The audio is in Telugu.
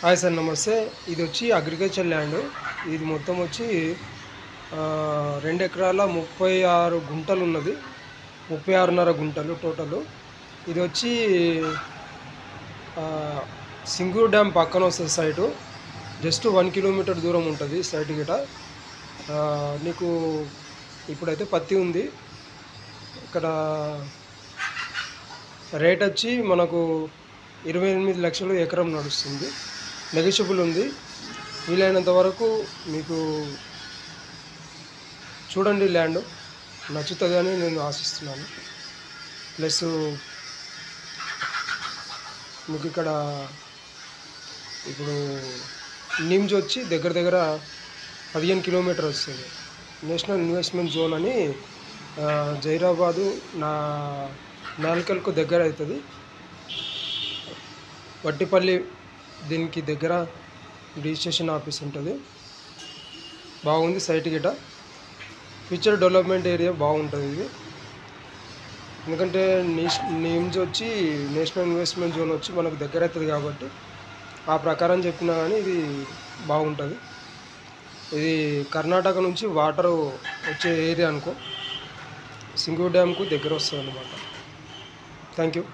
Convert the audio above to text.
హాయ్ సార్, నమస్తే. ఇది వచ్చి అగ్రికల్చర్ ల్యాండ్. ఇది మొత్తం వచ్చి 2 ఎకరాల 36 గుంటలు ఉన్నది. 36.5 గుంటలు టోటలు. ఇది వచ్చి సింగూరు డ్యామ్ పక్కన వస్తుంది సైటు. జస్ట్ 1 కిలోమీటర్ దూరం ఉంటుంది సైట్ గిట. నీకు ఇప్పుడైతే పత్తి ఉంది. ఇక్కడ రేట్ వచ్చి మనకు 28 లక్షలు ఎకరం నడుస్తుంది. నెగోషియబుల్ ఉంది. వీలైనంత వరకు మీకు చూడండి, ల్యాండ్ నచ్చుతుందని నేను ఆశిస్తున్నాను. ప్లస్ మీకు ఇక్కడ ఇప్పుడు నిమ్స్ వచ్చి దగ్గర దగ్గర 15 కిలోమీటర్ వస్తుంది. నేషనల్ ఇన్వెస్ట్మెంట్ జోన్ అని జైరాబాదు నాల్కల్కు దగ్గర అవుతుంది. వట్టిపల్లి దీనికి దగ్గర రిజిస్ట్రేషన్ ఆఫీస్ ఉంటుంది. బాగుంది సైట్ గిట. ఫ్యూచర్ డెవలప్మెంట్ ఏరియా బాగుంటుంది ఇది. ఎందుకంటే నిమ్స్ వచ్చి నేషనల్ ఇన్వెస్ట్మెంట్ జోన్ వచ్చి మనకు దగ్గర అవుతుంది కాబట్టి ఆ ప్రకారం చెప్పినా కానీ ఇది బాగుంటుంది. ఇది కర్ణాటక నుంచి వాటర్ వచ్చే ఏరియా అనుకో. సింగూరు డ్యామ్కు దగ్గర వస్తుంది అన్నమాట. Thank you.